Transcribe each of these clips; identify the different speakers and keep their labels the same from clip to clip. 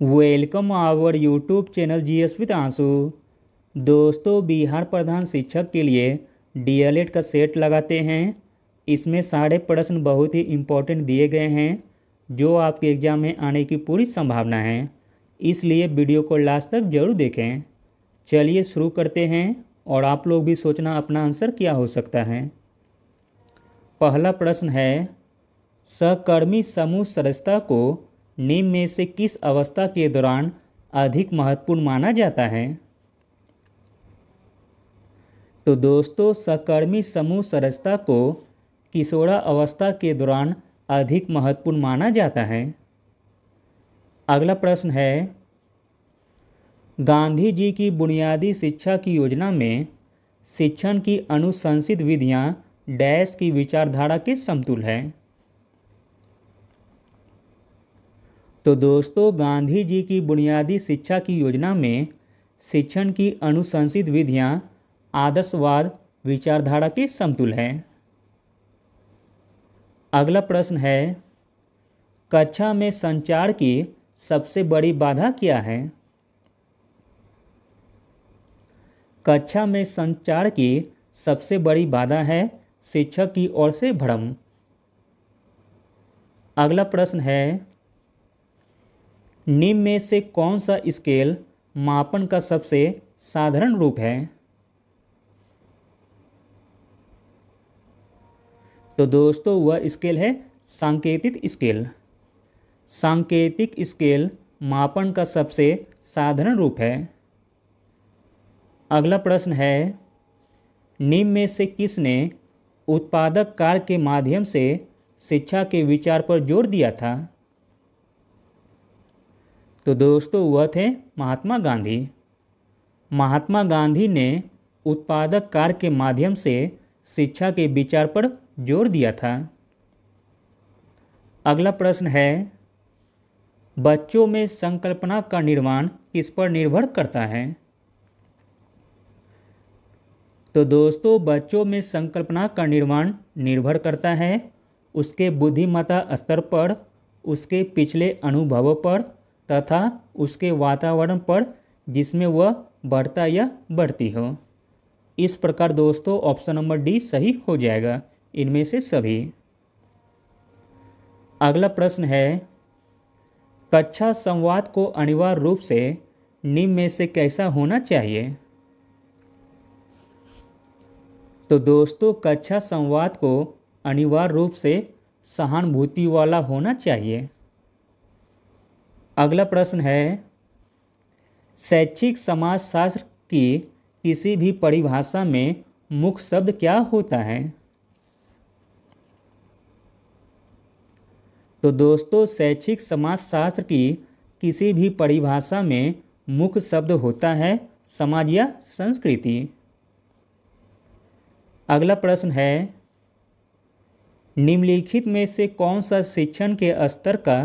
Speaker 1: Welcome our YouTube channel GS with Aansu. दोस्तों, बिहार प्रधान शिक्षक के लिए डीएलएड का सेट लगाते हैं। इसमें सारे प्रश्न बहुत ही इम्पोर्टेंट दिए गए हैं जो आपके एग्ज़ाम में आने की पूरी संभावना है, इसलिए वीडियो को लास्ट तक जरूर देखें। चलिए शुरू करते हैं और आप लोग भी सोचना अपना आंसर क्या हो सकता है। पहला प्रश्न है, सहकर्मी समूह सदस्यता को निम्न में से किस अवस्था के दौरान अधिक महत्वपूर्ण माना जाता है। तो दोस्तों, सहकर्मी समूह सदस्यता को किशोरा अवस्था के दौरान अधिक महत्वपूर्ण माना जाता है। अगला प्रश्न है, गांधी जी की बुनियादी शिक्षा की योजना में शिक्षण की अनुशंसित विधियां डैश की विचारधारा के समतुल है। तो दोस्तों, गांधी जी की बुनियादी शिक्षा की योजना में शिक्षण की अनुशंसित विधियां आदर्शवाद विचारधारा के समतुल है। अगला प्रश्न है, कक्षा में संचार की सबसे बड़ी बाधा क्या है। कक्षा में संचार की सबसे बड़ी बाधा है शिक्षक की ओर से भ्रम। अगला प्रश्न है, निम्न में से कौन सा स्केल मापन का सबसे साधारण रूप है। तो दोस्तों, वह स्केल है सांकेतिक स्केल। सांकेतिक स्केल मापन का सबसे साधारण रूप है। अगला प्रश्न है, निम्न में से किसने उत्पादक कार्य के माध्यम से शिक्षा के विचार पर जोर दिया था। तो दोस्तों, वह थे महात्मा गांधी। महात्मा गांधी ने उत्पादक कार्य के माध्यम से शिक्षा के विचार पर जोर दिया था। अगला प्रश्न है, बच्चों में संकल्पना का निर्माण किस पर निर्भर करता है। तो दोस्तों, बच्चों में संकल्पना का निर्माण निर्भर करता है उसके बुद्धिमत्ता स्तर पर, उसके पिछले अनुभवों पर तथा उसके वातावरण पर जिसमें वह बढ़ता या बढ़ती हो। इस प्रकार दोस्तों ऑप्शन नंबर डी सही हो जाएगा इनमें से सभी। अगला प्रश्न है, कक्षा संवाद को अनिवार्य रूप से निम्न में से कैसा होना चाहिए। तो दोस्तों, कक्षा संवाद को अनिवार्य रूप से सहानुभूति वाला होना चाहिए। अगला प्रश्न है, शैक्षिक समाजशास्त्र की किसी भी परिभाषा में मुख्य शब्द क्या होता है। तो दोस्तों, शैक्षिक समाजशास्त्र की किसी भी परिभाषा में मुख्य शब्द होता है समाज या संस्कृति। अगला प्रश्न है, निम्नलिखित में से कौन सा शिक्षण के स्तर का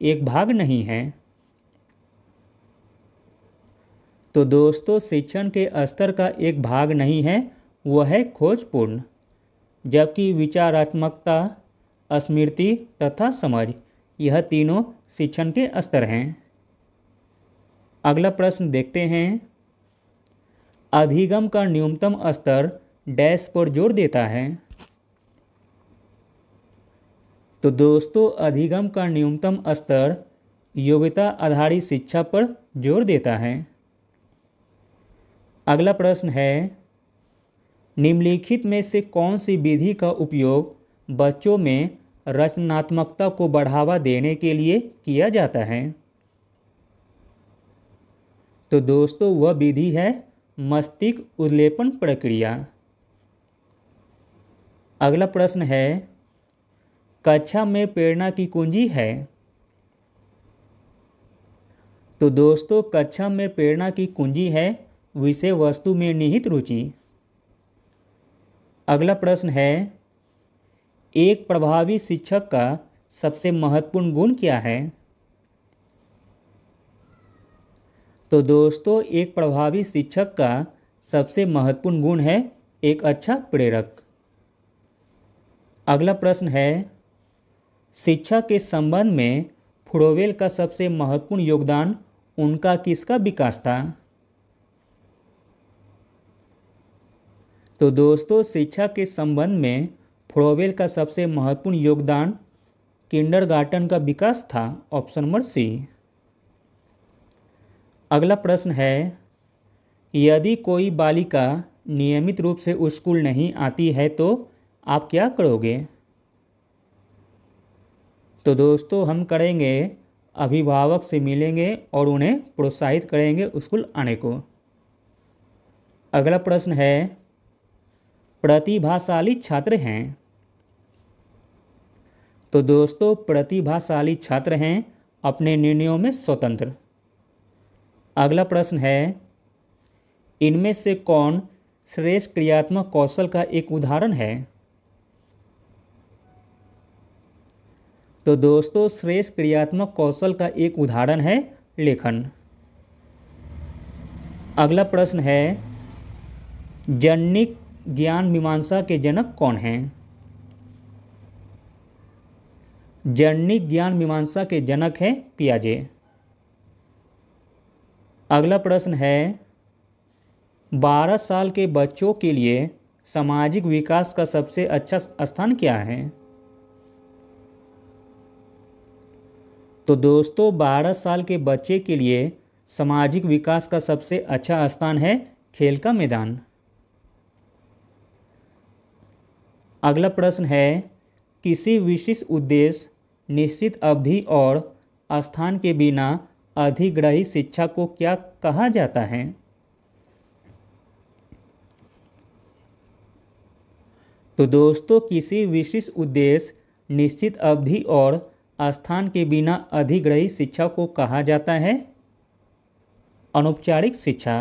Speaker 1: एक भाग नहीं है। तो दोस्तों, शिक्षण के स्तर का एक भाग नहीं है, वह है खोजपूर्ण, जबकि विचारात्मकता, स्मृति तथा समझ यह तीनों शिक्षण के स्तर हैं। अगला प्रश्न देखते हैं, अधिगम का न्यूनतम स्तर डैश पर जोर देता है। तो दोस्तों, अधिगम का न्यूनतम स्तर योग्यता आधारित शिक्षा पर जोर देता है। अगला प्रश्न है, निम्नलिखित में से कौन सी विधि का उपयोग बच्चों में रचनात्मकता को बढ़ावा देने के लिए किया जाता है। तो दोस्तों, वह विधि है मस्तिष्क उद्दीपन प्रक्रिया। अगला प्रश्न है, कक्षा में प्रेरणा की कुंजी है। तो दोस्तों, कक्षा में प्रेरणा की कुंजी है विषय वस्तु में निहित रुचि। अगला प्रश्न है, एक प्रभावी शिक्षक का सबसे महत्वपूर्ण गुण क्या है। तो दोस्तों, एक प्रभावी शिक्षक का सबसे महत्वपूर्ण गुण है एक अच्छा प्रेरक। अगला प्रश्न है, शिक्षा के संबंध में फ्रोवेल का सबसे महत्वपूर्ण योगदान उनका किसका विकास था? तो दोस्तों शिक्षा के संबंध में फ्रोवेल का सबसे महत्वपूर्ण योगदान किंडरगार्टन का विकास था। Option number C. अगला प्रश्न है, यदि कोई बालिका नियमित रूप से स्कूल नहीं आती है तो आप क्या करोगे? तो दोस्तों हम करेंगे अभिभावक से मिलेंगे और उन्हें प्रोत्साहित करेंगे स्कूल आने को। अगला प्रश्न है, प्रतिभाशाली छात्र हैं। तो दोस्तों प्रतिभाशाली छात्र हैं अपने निर्णयों में स्वतंत्र। अगला प्रश्न है, इनमें से कौन श्रेष्ठ क्रियात्मक कौशल का एक उदाहरण है? तो दोस्तों श्रेष्ठ क्रियात्मक कौशल का एक उदाहरण है लेखन। अगला प्रश्न है, जनिक ज्ञान मीमांसा के जनक कौन हैं? जनिक ज्ञान मीमांसा के जनक हैं पियाजे। अगला प्रश्न है, 12 साल के बच्चों के लिए सामाजिक विकास का सबसे अच्छा स्थान क्या है? तो दोस्तों 12 साल के बच्चे के लिए सामाजिक विकास का सबसे अच्छा स्थान है खेल का मैदान। अगला प्रश्न है, किसी विशिष्ट उद्देश्य, निश्चित अवधि और स्थान के बिना अधिग्रही शिक्षा को क्या कहा जाता है? तो दोस्तों किसी विशिष्ट उद्देश्य, निश्चित अवधि और स्थान के बिना अधिग्रही शिक्षा को कहा जाता है अनौपचारिक शिक्षा।